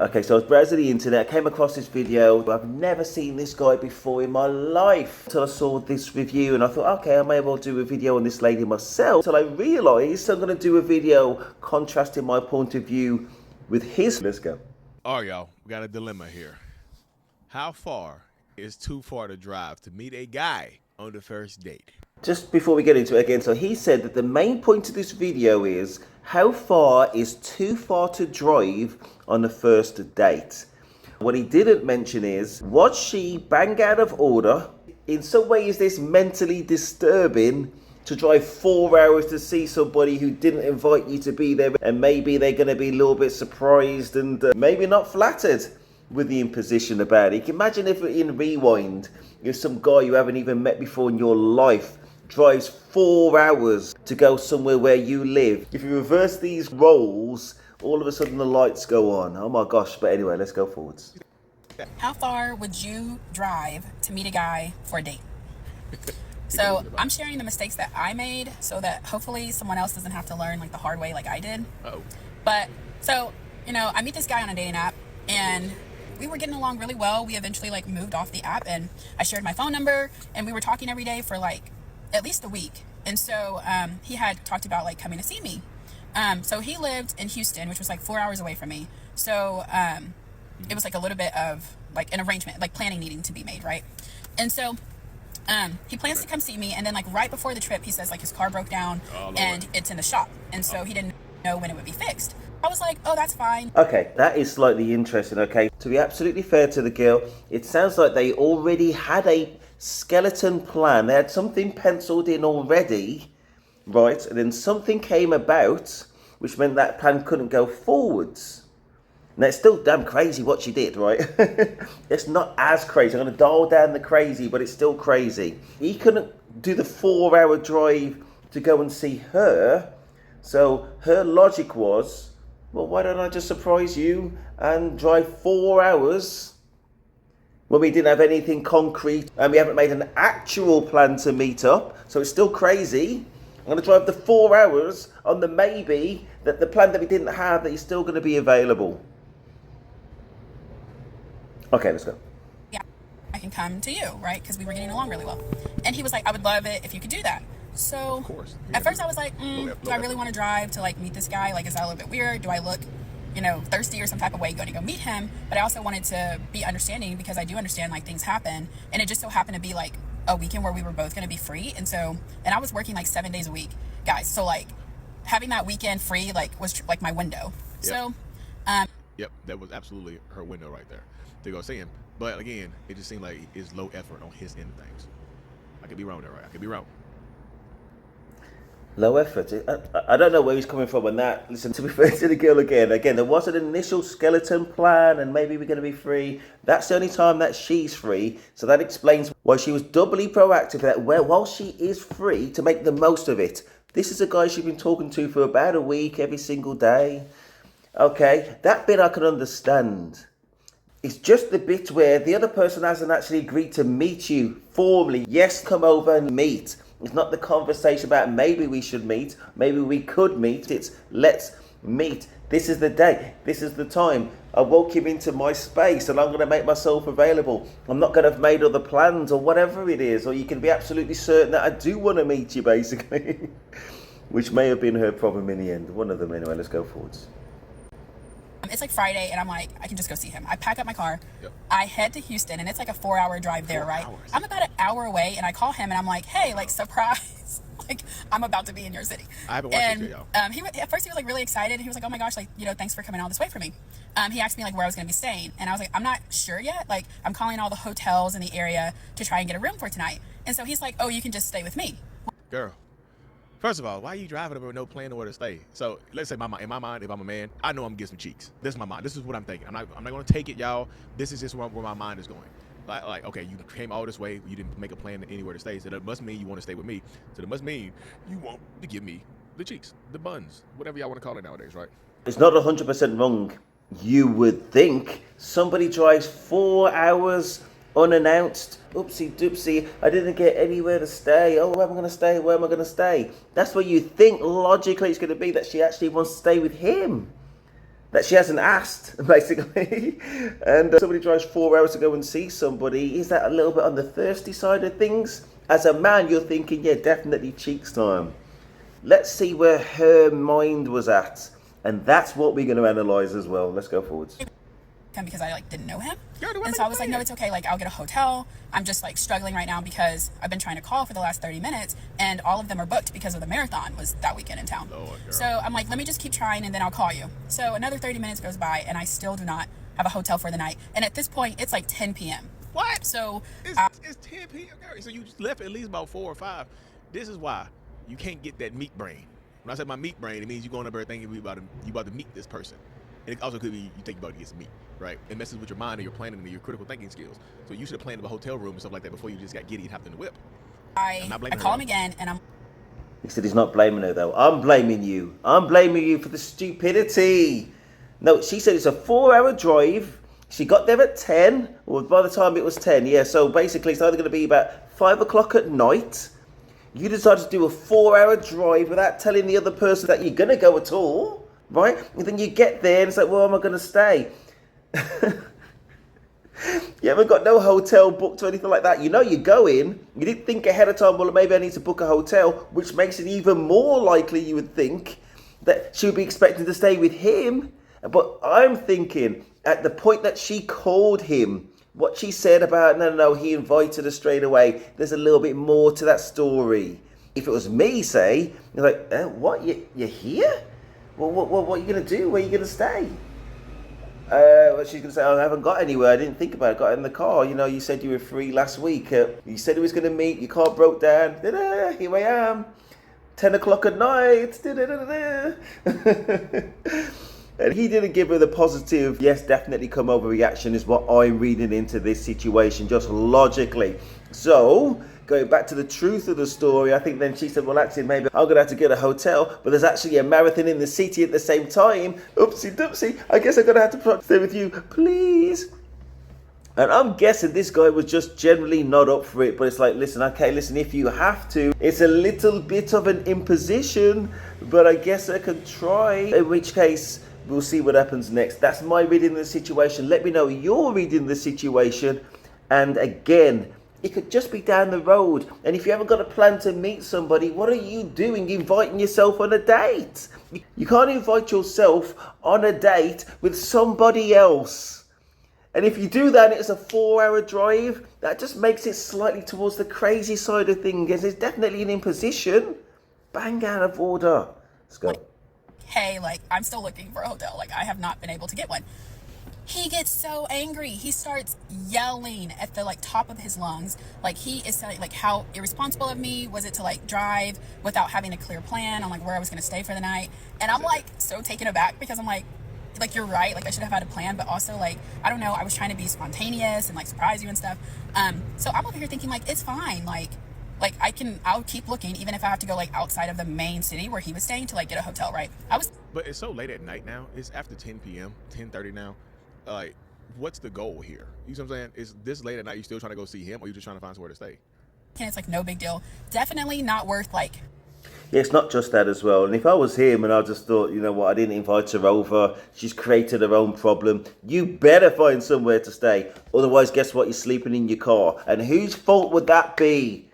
Okay, so I was browsing the internet, came across this video. I've never seen this guy before in my life until I saw this review, and I thought, okay, I may well do a video on this lady myself. Until I realised I'm going to do a video contrasting my point of view with his. Let's go. All right, y'all, we got a dilemma here. How far is too far to drive to meet a guy on the first date? Just before we get into it again, so he said that the main point of this video is how far is too far to drive on the first date. What he didn't mention is, was she bang out of order? In some way, is this mentally disturbing to drive 4 hours to see somebody who didn't invite you to be there, and maybe they're going to be a little bit surprised and maybe not flattered with the imposition about it. You can imagine if in Rewind, if some guy you haven't even met before in your life drives 4 hours to go somewhere where you live. If you reverse these roles, all of a sudden the lights go on. Oh my gosh, but anyway, let's go forwards. How far would you drive to meet a guy for a date? So I'm sharing the mistakes that I made so that hopefully someone else doesn't have to learn like the hard way like I did. But so, I meet this guy on a dating app and we were getting along really well. We eventually like moved off the app and I shared my phone number and we were talking every day for like at least a week. And so he had talked about like coming to see me. So he lived in Houston, which was like 4 hours away from me. So it was like a little bit of like an arrangement, like planning needing to be made, right? And so he plans to come see me, and then like right before the trip he says like his car broke down and it's in the shop, and so he didn't know when it would be fixed. I was like, oh, that's fine. Okay, that is slightly interesting. Okay, to be absolutely fair to the girl, it sounds like they already had a skeleton plan. They had something penciled in already, right? And then something came about which meant that plan couldn't go forwards. Now, it's still damn crazy what she did, right? It's not as crazy. I'm going to dial down the crazy, but it's still crazy. He couldn't do the 4 hour drive to go and see her. So her logic was, well, why don't I just surprise you and drive 4 hours when we didn't have anything concrete and we haven't made an actual plan to meet up? So it's still crazy. I'm going to drive the 4 hours on the maybe that the plan that we didn't have, that is still going to be available. Okay, let's go. Yeah, I can come to you, right? Because we were getting along really well. And he was like, I would love it if you could do that. So of course. At first I was like, do I really want to drive to like meet this guy? Like, is that a little bit weird? Do I look, thirsty or some type of way going to go meet him? But I also wanted to be understanding because I do understand like things happen. And it just so happened to be like a weekend where we were both going to be free. And I was working like 7 days a week, guys. So like having that weekend free, like was like my window. Yep. So, Yep, that was absolutely her window right there to go see him. But again, it just seemed like it's low effort on his end of things. I could be wrong there, right? I could be wrong. Low effort. I don't know where he's coming from on that. Listen, to be fair to the girl again, there was an initial skeleton plan and maybe we're going to be free. That's the only time that she's free. So that explains why she was doubly proactive that while she is free to make the most of it. This is a guy she's been talking to for about a week, every single day. Okay, that bit I can understand. It's just the bit where the other person hasn't actually agreed to meet you formally. Yes, come over and meet. It's not the conversation about maybe we should meet, maybe we could meet. It's let's meet. This is the day. This is the time. I woke him into my space and I'm going to make myself available. I'm not going to have made other plans or whatever it is. Or you can be absolutely certain that I do want to meet you, basically. Which may have been her problem in the end. One of them anyway. Let's go forwards. it's like Friday and I'm like, I can just go see him. I pack up my car. Yep. I head to Houston and it's like a 4-hour drive there, right? I'm about an hour away and I call him and I'm like, hey, like surprise. Like I'm about to be in your city. I haven't watched this video. At first he was like really excited. He was like, oh my gosh, like, thanks for coming all this way for me. He asked me like where I was going to be staying. And I was like, I'm not sure yet. Like I'm calling all the hotels in the area to try and get a room for tonight. And so he's like, oh, you can just stay with me. Girl, first of all, why are you driving over with no plan of where to stay? So let's say in my mind, if I'm a man, I know I'm getting some cheeks. This is my mind. This is what I'm thinking. I'm not going to take it, y'all. This is just where my mind is going. Like, okay, you came all this way. You didn't make a plan anywhere to stay. So that must mean you want to stay with me. So that must mean you want to give me the cheeks, the buns, whatever y'all want to call it nowadays, right? It's not 100% wrong. You would think somebody drives 4 hours unannounced. Oopsie doopsie, I didn't get anywhere to stay. Oh, where am I going to stay? Where am I going to stay? That's where you think logically it's going to be, that she actually wants to stay with him. that she hasn't asked, basically. And somebody drives 4 hours to go and see somebody. Is that a little bit on the thirsty side of things? As a man, you're thinking, yeah, definitely cheeks time. Let's see where her mind was at. And that's what we're going to analyze as well. Let's go forwards. Because I didn't know him. And so I was like, no, it's okay. I'll get a hotel. I'm just struggling right now because I've been trying to call for the last 30 minutes and all of them are booked because of the marathon was that weekend in town. So I'm like, let me just keep trying and then I'll call you. So another 30 minutes goes by and I still do not have a hotel for the night. And at this point, it's 10 p.m. What? So it's 10 p.m. So you just left at least about 4 or 5. This is why you can't get that meat brain. When I say my meat brain, it means you're going up there thinking you about to meet this person. And it also could be you think you're about to get some meat, right? It messes with your mind and your planning and your critical thinking skills. So you should have planned a hotel room and stuff like that before you just got giddy and hopped in the whip. I call him again and I'm... He said he's not blaming her though. I'm blaming you. I'm blaming you for the stupidity. No, she said it's a 4-hour drive. She got there at 10. Well, by the time it was 10, yeah. So basically it's either going to be about 5 o'clock at night. You decided to do a 4-hour drive without telling the other person that you're going to go at all. Right? And then you get there and it's where am I going to stay? You haven't got no hotel booked or anything like that. You're going. You didn't think ahead of time, well, maybe I need to book a hotel, which makes it even more likely, you would think, that she would be expecting to stay with him. But I'm thinking, at the point that she called him, what she said about, no, he invited her straight away, there's a little bit more to that story. If it was me, say, you're like, what, you're here? Well, what are you going to do? Where are you going to stay? Well, she's going to say, I haven't got anywhere. I didn't think about it. I got in the car. You said you were free last week. You said he was going to meet. Your car broke down. Da-da, here I am. 10 o'clock at night. Da-da-da-da-da. And he didn't give her the positive, yes, definitely come over reaction is what I'm reading into this situation, just logically. So, going back to the truth of the story, I think then she said, well, actually, maybe I'm going to have to get a hotel, but there's actually a marathon in the city at the same time. Oopsie doopsie, I guess I'm going to have to stay with you, please. And I'm guessing this guy was just generally not up for it, but it's listen, if you have to, it's a little bit of an imposition, but I guess I can try, in which case, we'll see what happens next. That's my reading of the situation. Let me know your reading of the situation. And again, it could just be down the road. And if you haven't got a plan to meet somebody, what are you doing inviting yourself on a date? You can't invite yourself on a date with somebody else. And if you do that and it's a 4-hour drive, that just makes it slightly towards the crazy side of things. It's definitely an imposition. Bang out of order. Let's go. Hey, I'm still looking for a hotel. I have not been able to get one. He gets so angry. He starts yelling at the top of his lungs. He is saying how irresponsible of me was it to drive without having a clear plan on where I was going to stay for the night. And I'm so taken aback because I'm like you're right. I should have had a plan, but also I don't know. I was trying to be spontaneous and surprise you and stuff. So I'm over here thinking it's fine. I'll keep looking even if I have to go outside of the main city where he was staying to get a hotel, right? But it's so late at night now. It's after 10 p.m., 10:30 now. What's the goal here? You know what I'm saying? Is this late at night you still trying to go see him or you just trying to find somewhere to stay? And it's no big deal. Definitely not worth Yeah, it's not just that as well. And if I was him and I just thought, you know what, I didn't invite her over, she's created her own problem, you better find somewhere to stay. Otherwise, guess what? You're sleeping in your car. And whose fault would that be?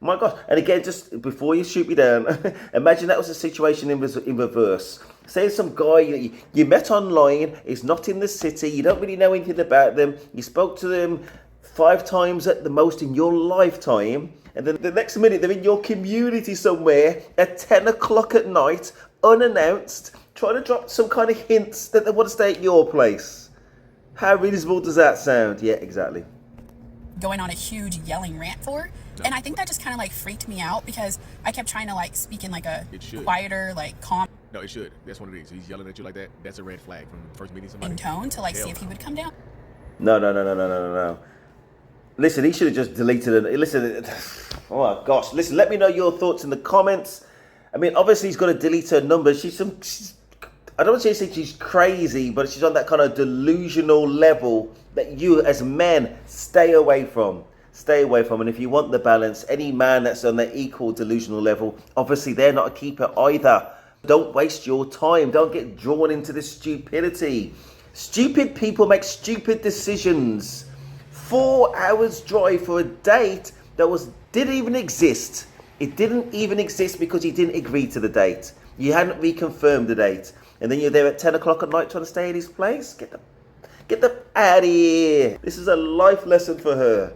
My God. And again, just before you shoot me down, imagine that was a situation in reverse. Say some guy you met online, is not in the city, you don't really know anything about them, you spoke to them 5 times at the most in your lifetime, and then the next minute they're in your community somewhere at 10 o'clock at night, unannounced, trying to drop some kind of hints that they want to stay at your place. How reasonable does that sound? Yeah, exactly. Going on a huge yelling rant for. And I think that just kind of freaked me out because I kept trying to speak in a quieter, calm. No, it should. That's what it is. He's yelling at you like that. That's a red flag from first meeting somebody. In tone to see if he would come down. No. Listen, he should have just deleted it. Listen, oh my gosh. Listen, let me know your thoughts in the comments. I mean, obviously he's got to delete her number. She's I don't want to say she's crazy, but she's on that kind of delusional level that you as men stay away from. Stay away from. And if you want the balance, any man that's on that equal delusional level, obviously they're not a keeper either. Don't waste your time. Don't get drawn into this stupidity. Stupid people make stupid decisions. 4 hours drive for a date that didn't even exist. It didn't even exist because you didn't agree to the date. You hadn't reconfirmed the date. And then you're there at 10 o'clock at night trying to stay at his place? Get the out of here. This is a life lesson for her.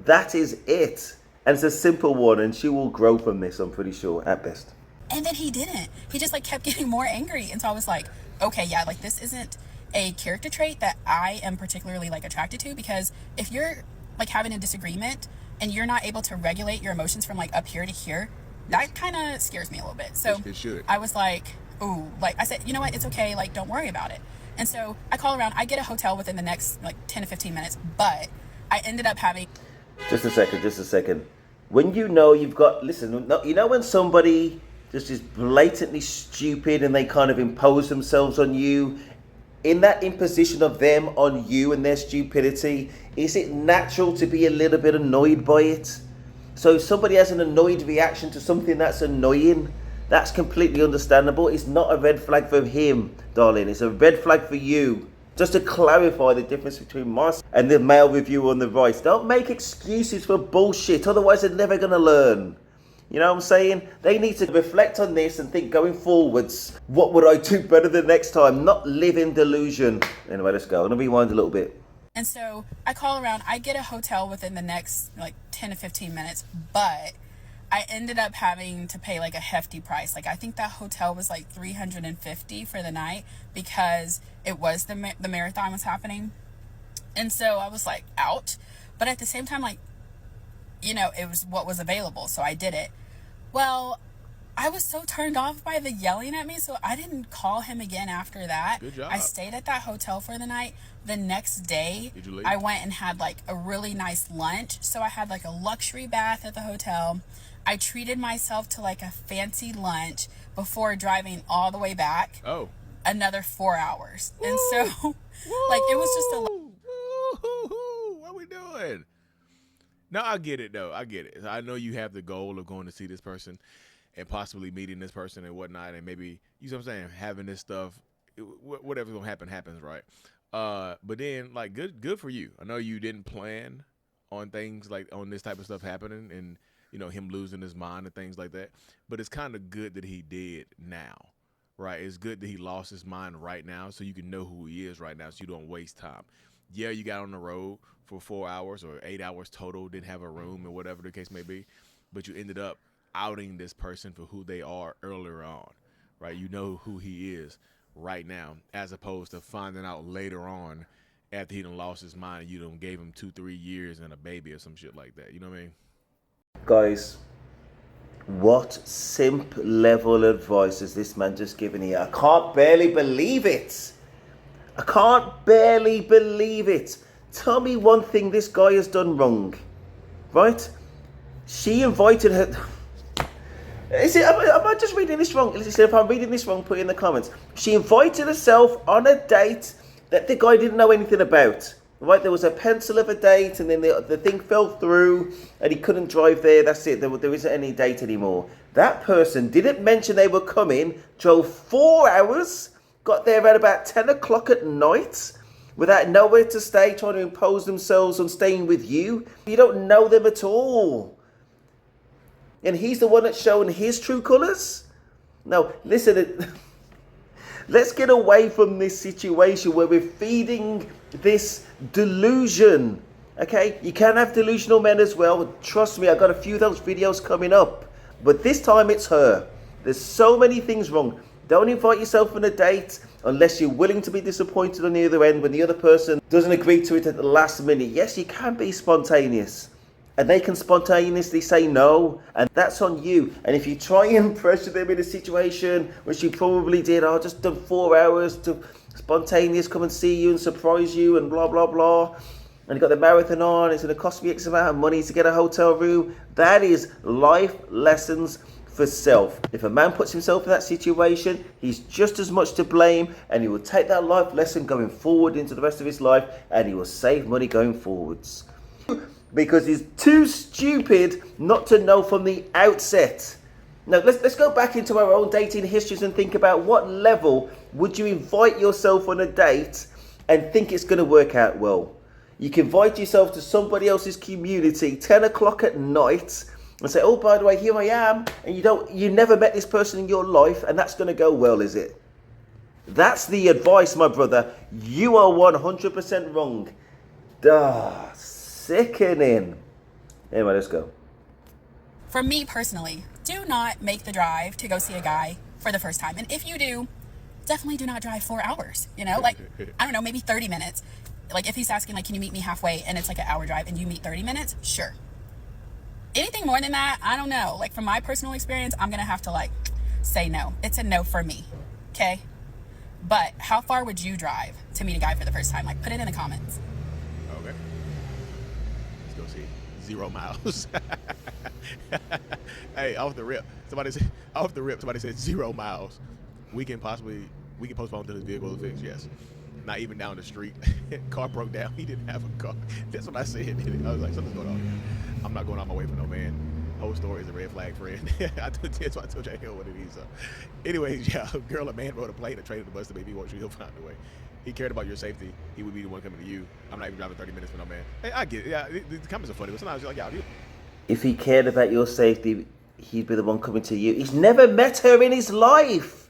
That is it. And it's a simple one, and she will grow from this, I'm pretty sure, at best. And then he didn't. He just like kept getting more angry. And so I was like, okay, yeah, like this isn't a character trait that I am particularly like attracted to, because if you're like having a disagreement and you're not able to regulate your emotions from like up here to here, that kind of scares me a little bit. So it should. I was like, ooh, like I said, you know what? It's okay. Like, don't worry about it. And so I call around, I get a hotel within the next like 10 to 15 minutes, but I ended up having... Just a second. When you know you've got, listen, you know when somebody just is blatantly stupid and they kind of impose themselves on you, in that imposition of them on you and their stupidity, is it natural to be a little bit annoyed by it? So if somebody has an annoyed reaction to something that's annoying, that's completely understandable. It's not a red flag for him, darling. It's a red flag for you. Just to clarify the difference between Mars and the male reviewer on the right. Don't make excuses for bullshit, otherwise they're never going to learn. You know what I'm saying? They need to reflect on this and think going forwards, what would I do better the next time? Not live in delusion. Anyway, let's go. I'm going to rewind a little bit. And so I call around, I get a hotel within the next like 10 to 15 minutes, but I ended up having to pay like a hefty price. Like I think that hotel was like $350 for the night because it was the marathon was happening. And so I was like out, but at the same time, like, you know, it was what was available. So I did it. Well, I was so turned off by the yelling at me, so I didn't call him again after that. Good job. I stayed at that hotel for the night. The next day, Did you leave? I went and had like a really nice lunch. So I had like a luxury bath at the hotel. I treated myself to like a fancy lunch before driving all the way back. Oh. Another 4 hours. Woo! And so, like, it was just a lot. What are we doing? No, I get it, though. I get it. I know you have the goal of going to see this person and possibly meeting this person and whatnot, and maybe, you know what I'm saying, having this stuff, whatever's going to happen, happens, right? But then, like, good for you. I know you didn't plan on things like on this type of stuff happening and, you know, him losing his mind and things like that. But it's kind of good that he did now, right? It's good that he lost his mind right now so you can know who he is right now so you don't waste time. Yeah, you got on the road for 4 hours or 8 hours total, didn't have a room or whatever the case may be, but you ended up outing this person for who they are earlier on, right? You know who he is right now, as opposed to finding out later on after he done lost his mind and you done gave him 2-3 years and a baby or some shit like that. You know what I mean? Guys, what simp level advice has this man just given here? I can't barely believe it. I can't barely believe it. Tell me one thing this guy has done wrong, right? She invited her. Am I just reading this wrong? Listen, if I'm reading this wrong, put it in the comments. She invited herself on a date that the guy didn't know anything about. Right, there was a pencil of a date, and then the thing fell through, and he couldn't drive there. That's it. There isn't any date anymore. That person didn't mention they were coming. Drove 4 hours. Got there at about 10 o'clock at night without nowhere to stay, trying to impose themselves on staying with you. You don't know them at all. And he's the one that's showing his true colours? No, listen, let's get away from this situation where we're feeding this delusion. Okay? You can have delusional men as well. Trust me, I've got a few of those videos coming up. But this time it's her. There's so many things wrong. Don't invite yourself on a date unless you're willing to be disappointed on the other end when the other person doesn't agree to it at the last minute. Yes, you can be spontaneous. And they can spontaneously say no. And that's on you. And if you try and pressure them in a situation, which you probably did, oh, just done 4 hours to spontaneous, come and see you and surprise you and blah, blah, blah. And you got the marathon on, it's going to cost me X amount of money to get a hotel room. That is life lessons for self. If a man puts himself in that situation, he's just as much to blame, and he will take that life lesson going forward into the rest of his life, and he will save money going forwards. Because he's too stupid not to know from the outset Now, let's go back into our own dating histories and think about what level would you invite yourself on a date and think it's going to work out well. You can invite yourself to somebody else's community 10 o'clock at night and say, oh, by the way, here I am, and you never met this person in your life, and that's going to go well, is it? That's the advice, my brother. You are 100% wrong. Duh, sickening. Anyway, let's go. For me personally, do not make the drive to go see a guy for the first time. And if you do, definitely do not drive 4 hours. You know, like, I don't know, maybe 30 minutes. Like, if he's asking, like, can you meet me halfway, and it's like an hour drive and you meet 30 minutes, sure. Anything more than that, I don't know. Like, from my personal experience, I'm going to have to, like, say no. It's a no for me, okay? But how far would you drive to meet a guy for the first time? Like, put it in the comments. Okay. Let's go see. 0 miles. Hey, off the rip, somebody said 0 miles. We can postpone till his vehicle is fixed. Yes. Not even down the street. Car broke down. He didn't have a car. That's what I said. I was like, something's going on here. I'm not going out my way for no man. Whole story is a red flag friend. That's why I told you I hell what it is. So. Anyways, yeah, a girl, a man rode a plane and traded the bus to baby. He'll find a way. He cared about your safety. He would be the one coming to you. I'm not even driving 30 minutes for no man. Hey, I get it. Yeah, the comments are funny, but sometimes you're like, yeah, if he cared about your safety, he'd be the one coming to you. He's never met her in his life.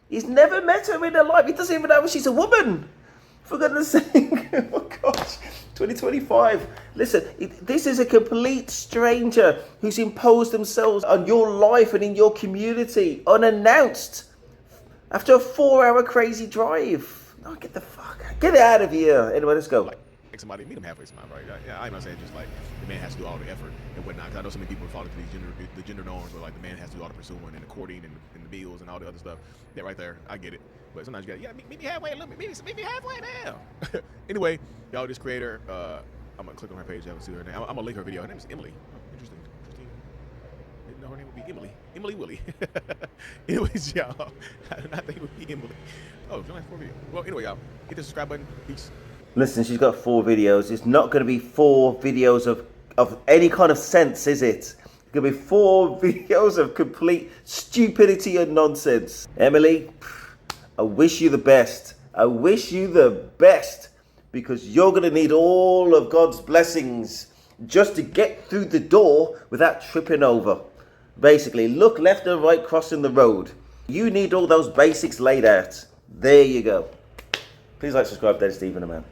He's never met her in her life. He doesn't even know she's a woman. For goodness sake. Oh gosh. 2025. Listen, this is a complete stranger who's imposed themselves on your life and in your community unannounced after a 4-hour crazy drive. No, get it out of here. Anyway, let's go. Like somebody, meet him halfway, somebody, right? Yeah, I'm not saying just like the man has to do all the effort and whatnot. Because I know so many people fall into the gender norms where like the man has to do all the pursuing and the courting and the bills and all the other stuff. That right there, I get it. But sometimes you gotta, meet me halfway a little bit. Meet me halfway now. Anyway, y'all, this creator, I'm gonna click on her page. I haven't seen her name. I'm gonna link her video. Her name is Emily. Oh, interesting. Didn't know her name would be Emily Willie. Anyways, y'all, I did not think it would be Emily. Oh, it's only 4 videos. Well, anyway, y'all, hit the subscribe button. Peace. Listen, she's got 4 videos. It's not going to be 4 videos of any kind of sense, is it? It's going to be 4 videos of complete stupidity and nonsense. Emily, I wish you the best. I wish you the best, because you're going to need all of God's blessings just to get through the door without tripping over. Basically, look left and right crossing the road. You need all those basics laid out. There you go. Please like, subscribe, Daddy Stephen, man.